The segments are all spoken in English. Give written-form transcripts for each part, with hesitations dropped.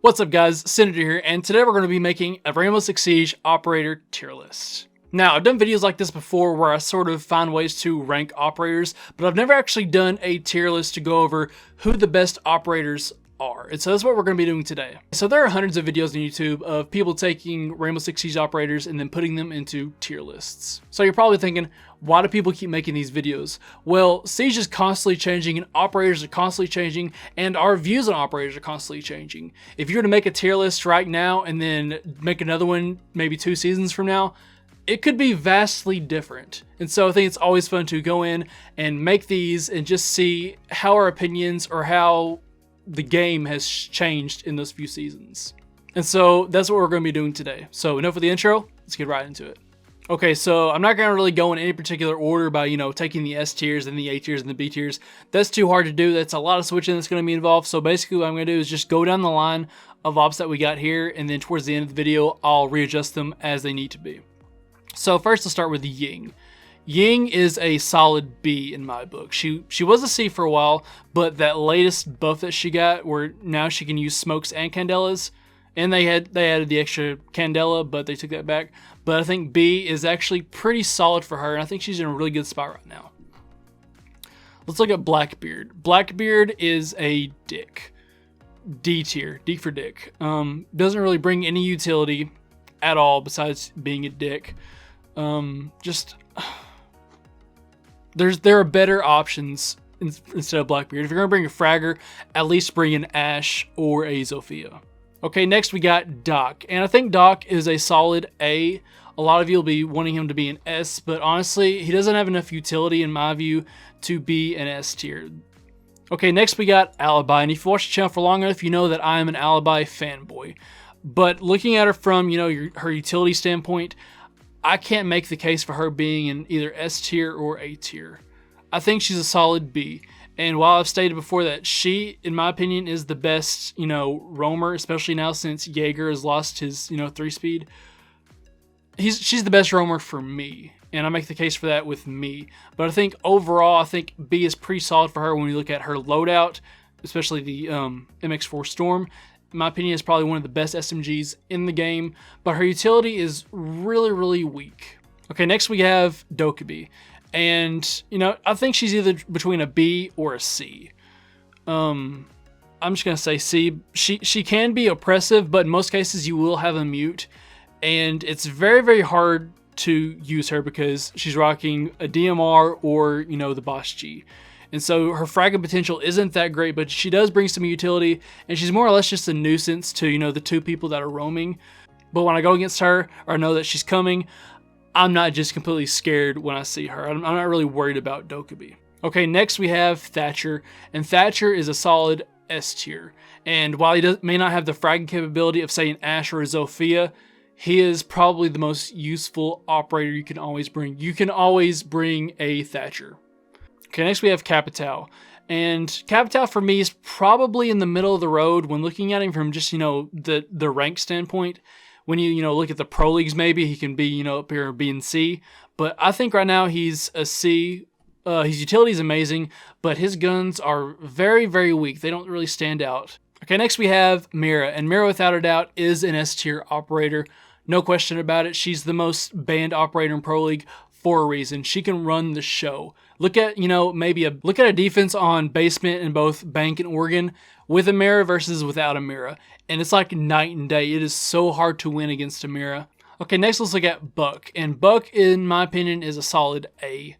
What's up guys, Senator here, and today we're going to be making a Rainbow Six Siege operator tier list. Now, I've done videos like this before where I sort of find ways to rank operators, but I've never actually done a tier list to go over who the best operators are. And so that's what we're going to be doing today. So there are hundreds of videos on YouTube of people taking Rainbow Six Siege operators and then putting them into tier lists. So you're probably thinking, why do people keep making these videos? Well, Siege is constantly changing and operators are constantly changing and our views on operators are constantly changing. If you were to make a tier list right now and then make another one maybe 2 seasons from now, it could be vastly different. And so I think it's always fun to go in and make these and just see how our opinions or how the game has changed in those few seasons. And so that's what we're going to be doing today. So enough of the intro, let's get right into it. Okay, so I'm not going to really go in any particular order by, taking the S tiers and the A tiers and the B tiers. That's too hard to do. That's a lot of switching that's going to be involved. So basically what I'm going to do is just go down the line of ops that we got here, and then towards the end of the video, I'll readjust them as they need to be. So first, let's start with Ying. Ying is a solid B in my book. She was a C for a while, but that latest buff that she got, where now she can use smokes and candelas, and they added the extra candela, but they took that back. But I think B is actually pretty solid for her, and I think she's in a really good spot right now. Let's look at Blackbeard. Blackbeard is a dick. D tier, D for dick. Doesn't really bring any utility at all besides being a dick. There are better options instead of Blackbeard. If you're gonna bring a Fragger, at least bring an Ashe or a Zofia. Okay, next we got Doc, and I think Doc is a solid A. A lot of you will be wanting him to be an S, but honestly, he doesn't have enough utility in my view to be an S tier. Okay, next we got Alibi, and if you watch the channel for long enough, you know that I am an Alibi fanboy. But looking at her from her utility standpoint, I can't make the case for her being in either S tier or A tier. I think she's a solid B. And while I've stated before that she, in my opinion, is the best, roamer, especially now since Jaeger has lost his, 3-speed, she's the best roamer for me. And I make the case for that with me. But I think overall, I think B is pretty solid for her when you look at her loadout, especially the MX4 Storm. In my opinion, is probably one of the best SMGs in the game, but her utility is really, really weak. Okay, next we have Dokkaebi. And, I think she's either between a B or a C. I'm just going to say C. She can be oppressive, but in most cases you will have a mute. And it's very, very hard to use her because she's rocking a DMR or, the Boss G. And so her fragging potential isn't that great, but she does bring some utility, and she's more or less just a nuisance to, the 2 people that are roaming. But when I go against her or know that she's coming, I'm not just completely scared when I see her. I'm not really worried about Dokkaebi. Okay, next we have Thatcher, and Thatcher is a solid S tier. And while he may not have the fragging capability of, say, an Ashe or a Zofia, he is probably the most useful operator you can always bring. You can always bring a Thatcher. Okay, next we have Capitao. And Capitao for me is probably in the middle of the road when looking at him from just, the rank standpoint. When you look at the pro leagues, maybe he can be, up here B and C. But I think right now he's a C. His utility is amazing, but his guns are very, very weak. They don't really stand out. Okay, next we have Mira. And Mira, without a doubt, is an S tier operator. No question about it. She's the most banned operator in pro league for a reason. She can run the show. Look at, look at a defense on basement in both Bank and Oregon with a Mira versus without a Mira. And it's like night and day. It is so hard to win against a Mira. Okay, next let's look at Buck. And Buck, in my opinion, is a solid A.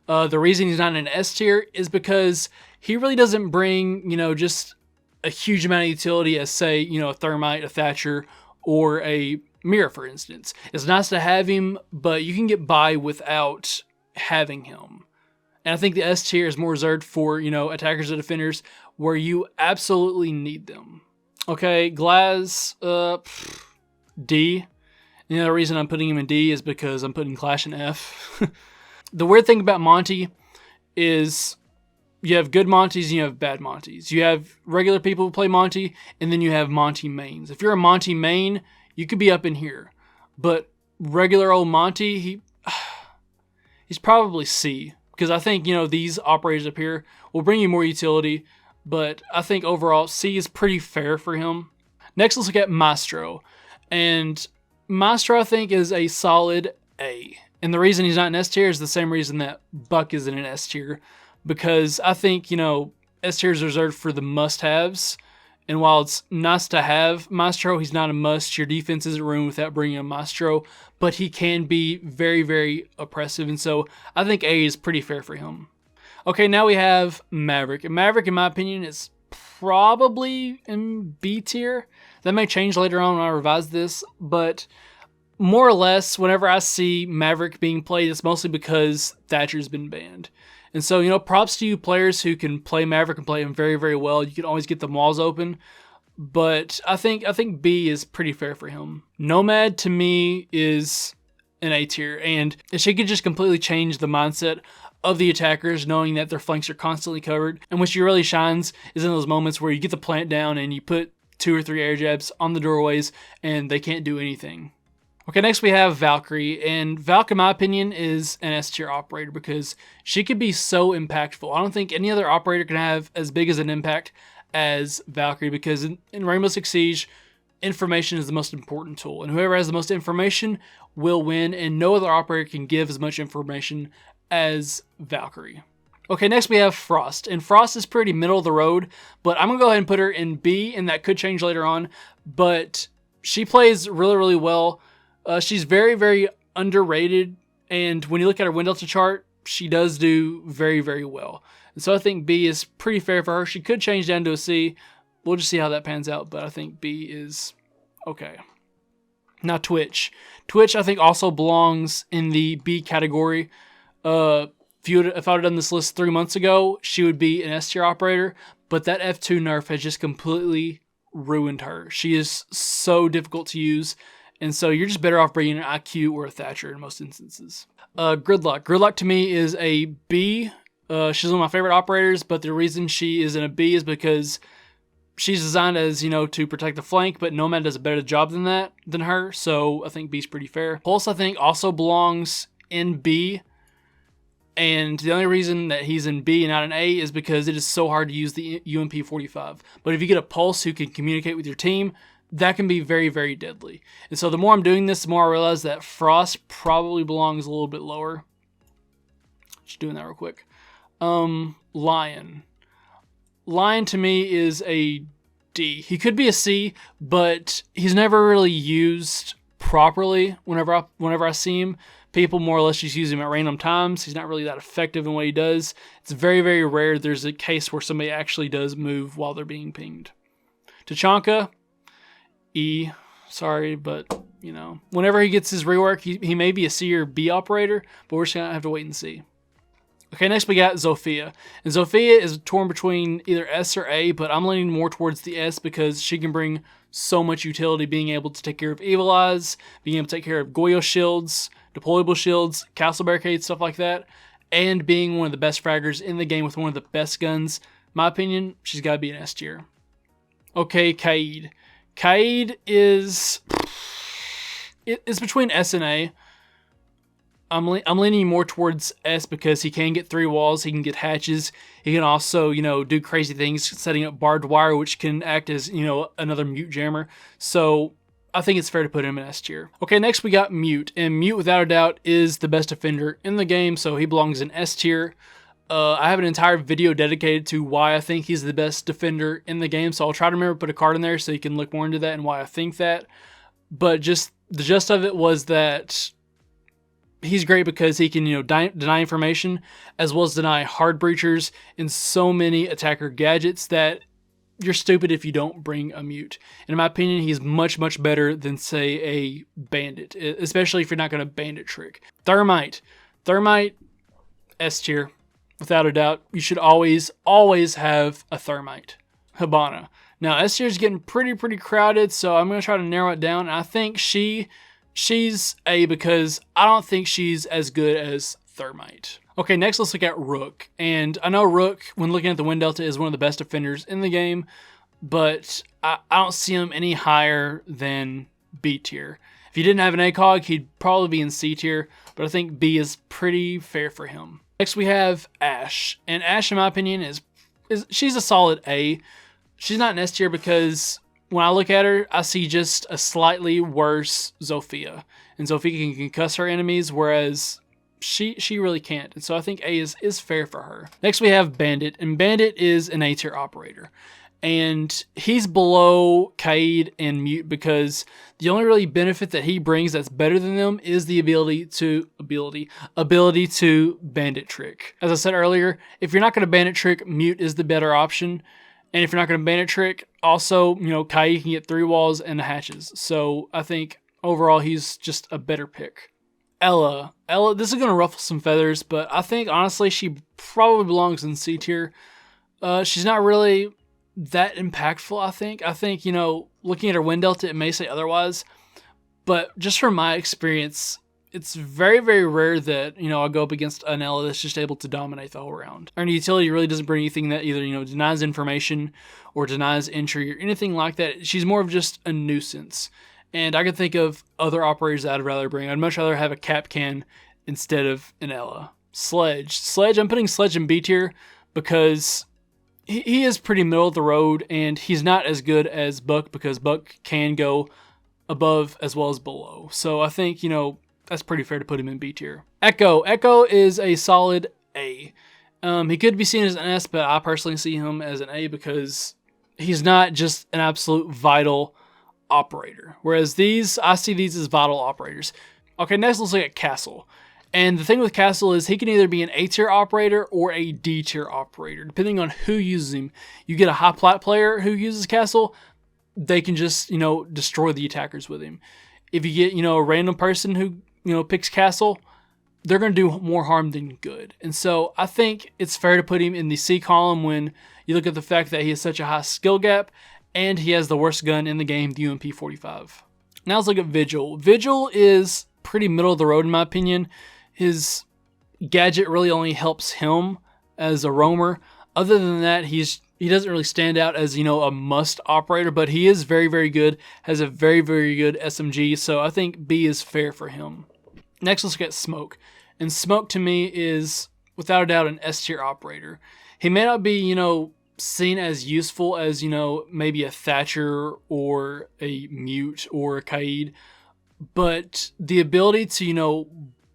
The reason he's not in an S tier is because he really doesn't bring, just a huge amount of utility as, say, a Thermite, a Thatcher, or a Mira, for instance. It's nice to have him, but you can get by without having him. And I think the S tier is more reserved for, attackers and defenders where you absolutely need them. Okay, Glaz, D. And the other reason I'm putting him in D is because I'm putting Clash in F. The weird thing about Monty is you have good Monties and you have bad Monties. You have regular people who play Monty, and then you have Monty mains. If you're a Monty main, you could be up in here. But regular old Monty, he's probably C. Because I think, these operators up here will bring you more utility. But I think overall, C is pretty fair for him. Next, let's look at Maestro. And Maestro, I think, is a solid A. And the reason he's not an S tier is the same reason that Buck isn't an S tier. Because I think, S tier is reserved for the must-haves. And while it's nice to have Maestro, he's not a must. Your defense isn't ruined without bringing a Maestro. But he can be very, very oppressive. And so I think A is pretty fair for him. Okay, now we have Maverick. And Maverick, in my opinion, is probably in B tier. That may change later on when I revise this. But more or less, whenever I see Maverick being played, it's mostly because Thatcher's been banned. And so, props to you players who can play Maverick and play him very, very well. You can always get the walls open. But I think B is pretty fair for him. Nomad, to me, is an A tier. And she could just completely change the mindset of the attackers, knowing that their flanks are constantly covered. And when she really shines is in those moments where you get the plant down and you put 2 or 3 air jabs on the doorways and they can't do anything. Okay, next we have Valkyrie, and Valk, in my opinion, is an S tier operator because she could be so impactful. I don't think any other operator can have as big as an impact as Valkyrie because in Rainbow Six Siege, information is the most important tool, and whoever has the most information will win, and no other operator can give as much information as Valkyrie. Okay, next we have Frost, and Frost is pretty middle of the road, but I'm going to go ahead and put her in B, and that could change later on, but she plays really, really well. She's very, very underrated, and when you look at her win delta chart, she does do very, very well. And so I think B is pretty fair for her. She could change down to a C. We'll just see how that pans out, but I think B is okay. Now Twitch. Twitch, I think, also belongs in the B category. If I would have done this list 3 months ago, she would be an S tier operator, but that F2 nerf has just completely ruined her. She is so difficult to use. And so you're just better off bringing an IQ or a Thatcher in most instances. Gridlock. Gridlock to me is a B. She's one of my favorite operators, but the reason she is in a B is because she's designed as, to protect the flank, but Nomad does a better job than her. So I think B's pretty fair. Pulse, I think, also belongs in B. And the only reason that he's in B and not an A is because it is so hard to use the UMP-45. But if you get a Pulse who can communicate with your team, that can be very, very deadly. And so the more I'm doing this, the more I realize that Frost probably belongs a little bit lower. Just doing that real quick. Lion. Lion to me is a D. He could be a C, but he's never really used properly whenever I see him. People more or less just use him at random times. He's not really that effective in what he does. It's very, very rare there's a case where somebody actually does move while they're being pinged. Tachanka, E, sorry, but, whenever he gets his rework, he may be a C or B operator, but we're just going to have to wait and see. Okay, next we got Zofia. And Zofia is torn between either S or A, but I'm leaning more towards the S because she can bring so much utility, being able to take care of Evil Eyes, being able to take care of Goyo shields, deployable shields, castle barricades, stuff like that, and being one of the best fraggers in the game with one of the best guns. In my opinion, she's got to be an S tier. Okay, Kaid. Kaid is between S and A. I'm leaning more towards S because he can get 3 walls, he can get hatches, he can also, do crazy things, setting up barbed wire, which can act as, another mute jammer. So I think it's fair to put him in S tier. Okay, next we got Mute, and Mute without a doubt is the best defender in the game, so he belongs in S tier. I have an entire video dedicated to why I think he's the best defender in the game, so I'll try to remember to put a card in there so you can look more into that and why I think that. But just the gist of it was that he's great because he can, deny information as well as deny hard breachers and so many attacker gadgets that you're stupid if you don't bring a Mute. And in my opinion, he's much, much better than, say, a Bandit, especially if you're not going to Bandit trick. Thermite, S tier. Without a doubt, you should always have a Thermite. Hibana. Now, S tier is getting pretty crowded, so I'm going to try to narrow it down. I think she's A because I don't think she's as good as Thermite. Okay, next let's look at Rook. And I know Rook, when looking at the win delta, is one of the best defenders in the game, but I don't see him any higher than B tier. If he didn't have an ACOG, he'd probably be in C tier, but I think B is pretty fair for him. Next we have Ashe, and Ashe, in my opinion, she's a solid A. She's not an S tier because when I look at her, I see just a slightly worse Zofia. And Zofia can concuss her enemies, whereas she really can't. And so I think A is fair for her. Next we have Bandit, and Bandit is an A tier operator. And he's below Kaid and Mute because the only really benefit that he brings that's better than them is the ability to bandit trick. As I said earlier, if you're not going to bandit trick, Mute is the better option. And if you're not going to bandit trick, also, Kaid can get 3 walls and the hatches. So I think overall he's just a better pick. Ella, this is going to ruffle some feathers, but I think honestly she probably belongs in C tier. She's not really that impactful, I think. Looking at her win delta, it may say otherwise. But just from my experience, it's very, very rare that, I go up against an Ella that's just able to dominate the whole round. Her utility really doesn't bring anything that either, denies information or denies entry or anything like that. She's more of just a nuisance. And I could think of other operators that I'd rather bring. I'd much rather have a Capcan instead of an Ella. Sledge, I'm putting Sledge in B tier because he is pretty middle of the road, and he's not as good as Buck because Buck can go above as well as below. So I think, that's pretty fair to put him in B tier. Echo is a solid A. He could be seen as an S, but I personally see him as an A because he's not just an absolute vital operator. Whereas I see these as vital operators. Okay, next let's look at Castle. And the thing with Castle is he can either be an A tier operator or a D tier operator, depending on who uses him. You get a high plat player who uses Castle, they can just, destroy the attackers with him. If you get, a random person who, picks Castle, they're going to do more harm than good. And so I think it's fair to put him in the C column when you look at the fact that he has such a high skill gap and he has the worst gun in the game, the UMP-45. Now let's look at Vigil. Vigil is pretty middle of the road in my opinion. His gadget really only helps him as a roamer. Other than that, he doesn't really stand out as, a must operator, but he is very, very good, has a very, very good SMG, so I think B is fair for him. Next, let's look at Smoke. And Smoke, to me, is, without a doubt, an S tier operator. He may not be, seen as useful as, maybe a Thatcher or a Mute or a Kaid, but the ability to,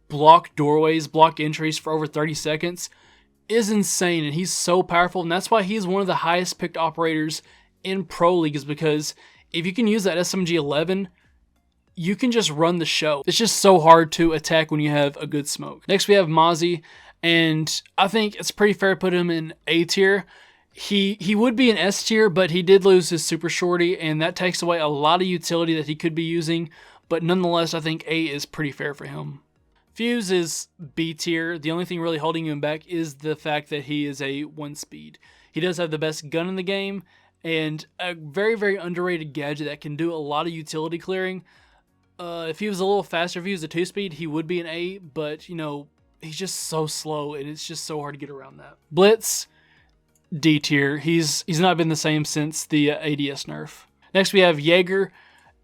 block doorways, block entries for over 30 seconds is insane, and he's so powerful, and that's why he's one of the highest picked operators in Pro League, is because if you can use that SMG-11, you can just run the show. It's just so hard to attack when you have a good smoke. Next we have Mozzie, and I think it's pretty fair to put him in A tier. He would be an S tier, but he did lose his super shorty, and that takes away a lot of utility that he could be using, but nonetheless I think A is pretty fair for him. Fuse is B tier. The only thing really holding him back is the fact that he is a 1-speed. He does have the best gun in the game and a very, very underrated gadget that can do a lot of utility clearing. If he was a little faster, if he was a 2-speed, he would be an A, but, he's just so slow and it's just so hard to get around that. Blitz, D tier. He's not been the same since the ADS nerf. Next we have Jaeger.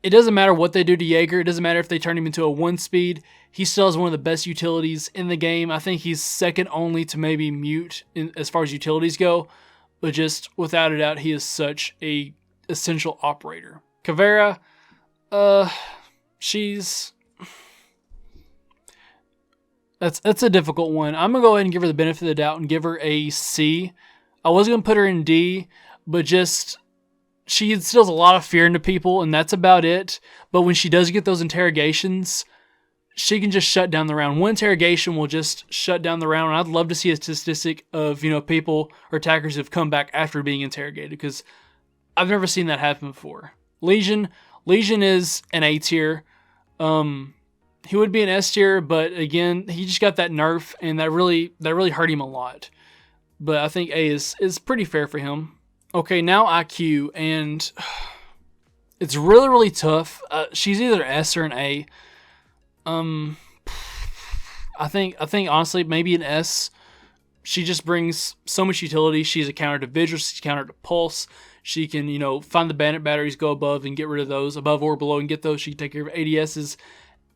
It doesn't matter what they do to Jaeger. It doesn't matter if they turn him into a 1-speed. He still has one of the best utilities in the game. I think he's second only to maybe Mute as far as utilities go. But just without a doubt, he is such a essential operator. Caveira, she's... That's a difficult one. I'm going to go ahead and give her the benefit of the doubt and give her a C. I was going to put her in D, but just... she instills a lot of fear into people, and that's about it. But when she does get those interrogations, she can just shut down the round. One interrogation will just shut down the round, and I'd love to see a statistic of, people or attackers who have come back after being interrogated, because I've never seen that happen before. Legion is an A tier. He would be an S tier, but again, he just got that nerf, and that really hurt him a lot. But I think A is pretty fair for him. Okay, now IQ, and it's really, really tough. She's either S or an A. I think honestly maybe an S. She just brings so much utility. She's a counter to Vigil. She's a counter to Pulse. She can, find the bandit batteries, go above and get rid of those, above or below and get those. She can take care of ADSs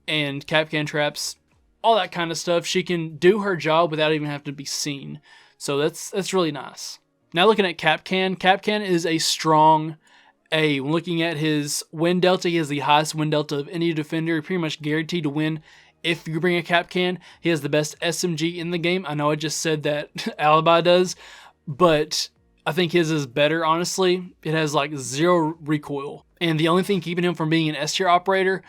and Capcan traps, all that kind of stuff. She can do her job without even having to be seen. So that's really nice. Now looking at Capcan. Capcan is a strong A. When looking at his win delta, he has the highest win delta of any defender. You're pretty much guaranteed to win if you bring a Capcan. He has the best SMG in the game. I know I just said that Alibi does, but I think his is better, honestly. It has like 0 recoil. And the only thing keeping him from being an S tier operator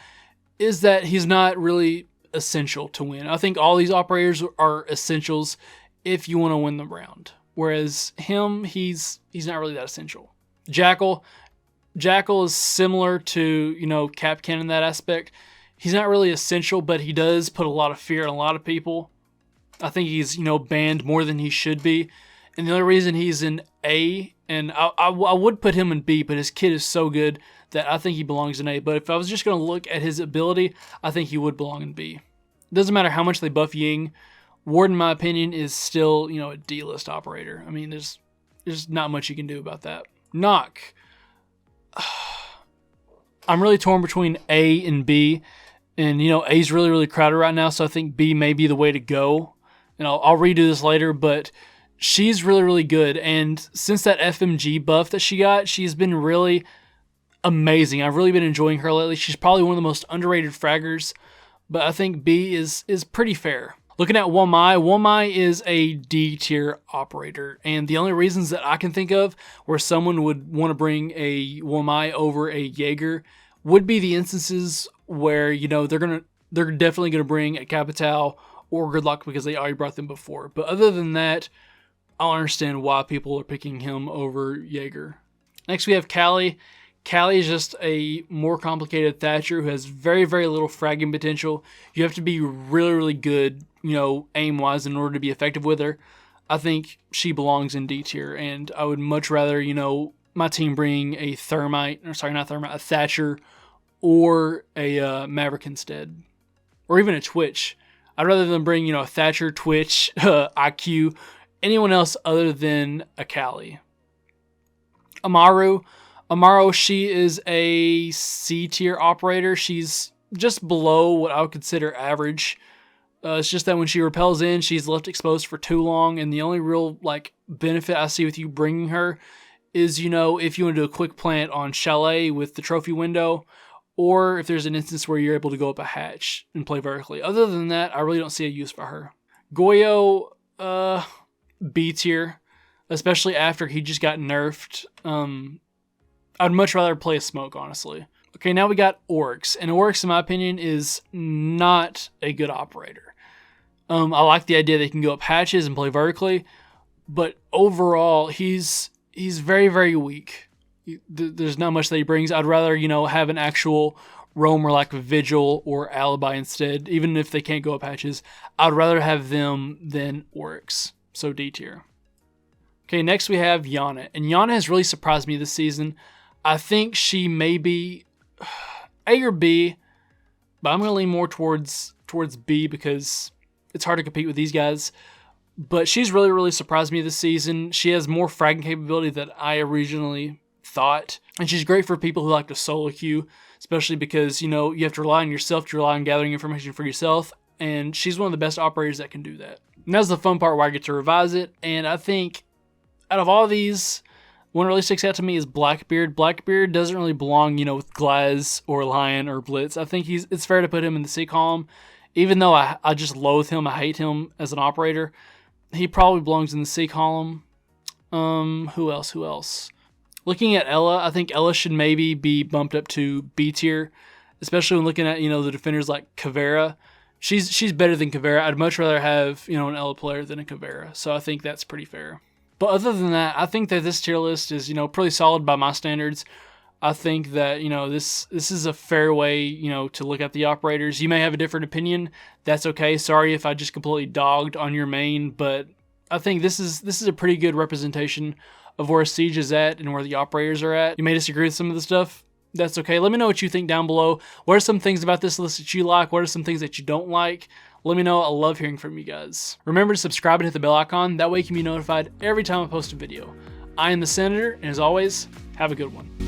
is that he's not really essential to win. I think all these operators are essentials if you want to win the round. Whereas him, he's not really that essential. Jackal is similar to, you know, Capcan in that aspect. He's not really essential, but he does put a lot of fear in a lot of people. I think he's, you know, banned more than he should be. And the only reason he's in A, and I would put him in B, but his kit is so good that I think he belongs in A. But if I was just going to look at his ability, I think he would belong in B. It doesn't matter how much they buff Ying. Ward, in my opinion, is still, you know, a D-list operator. I mean, there's not much you can do about that. Knock. I'm really torn between A and B. And, you know, A's really, really crowded right now, so I think B may be the way to go. And I'll redo this later, but she's really, really good. And since that FMG buff that she got, she's been really amazing. I've really been enjoying her lately. She's probably one of the most underrated fraggers, but I think B is pretty fair. Looking at Womai is a D tier operator, and the only reasons that I can think of where someone would want to bring a Womai over a Jaeger would be the instances where, you know, they're definitely gonna bring a Capital or Gridlock because they already brought them before. But other than that, I don't understand why people are picking him over Jaeger. Next we have Callie. Callie is just a more complicated Thatcher who has very, very little fragging potential. You have to be really, really good, you know, aim-wise in order to be effective with her. I think she belongs in D tier, and I would much rather, you know, my team bring a a Thatcher or a Maverick instead. Or even a Twitch. I'd rather than bring, you know, a Thatcher, Twitch, IQ, anyone else other than a Callie. Amaru, she is a C tier operator. She's just below what I would consider average. It's just that when she repels in, she's left exposed for too long, and the only real like benefit I see with you bringing her is, you know, if you want to do a quick plant on Chalet with the trophy window, or if there's an instance where you're able to go up a hatch and play vertically. Other than that, I really don't see a use for her. Goyo, B tier, especially after he just got nerfed. I'd much rather play a smoke, honestly. Okay, now we got Oryx. And Oryx, in my opinion, is not a good operator. I like the idea that he can go up hatches and play vertically, but overall, he's very, very weak. There's not much that he brings. I'd rather, you know, have an actual roamer like Vigil or Alibi instead. Even if they can't go up hatches, I'd rather have them than Oryx. So D tier. Okay, next we have Yana. And Yana has really surprised me this season. I think she may be A or B, but I'm going to lean more towards B because it's hard to compete with these guys. But she's really, really surprised me this season. She has more fragging capability than I originally thought. And she's great for people who like to solo queue, especially because, you know, you have to rely on yourself to rely on gathering information for yourself. And she's one of the best operators that can do that. And that's the fun part where I get to revise it. And I think out of all these, one that really sticks out to me is Blackbeard. Blackbeard doesn't really belong, you know, with Glaz or Lion or Blitz. I think it's fair to put him in the C column. Even though I just loathe him, I hate him as an operator, he probably belongs in the C column. Who else? Looking at Ella, I think Ella should maybe be bumped up to B tier, especially when looking at, you know, the defenders like Caveira. She's better than Caveira. I'd much rather have, you know, an Ella player than a Caveira. So I think that's pretty fair. But other than that, I think that this tier list is, you know, pretty solid by my standards. I think that, you know, this is a fair way, you know, to look at the operators. You may have a different opinion. That's okay. Sorry if I just completely dogged on your main, but I think this is a pretty good representation of where Siege is at and where the operators are at. You may disagree with some of the stuff. That's okay. Let me know what you think down below. What are some things about this list that you like? What are some things that you don't like? Let me know. I love hearing from you guys. Remember to subscribe and hit the bell icon. That way you can be notified every time I post a video. I am the Senator, and as always, have a good one.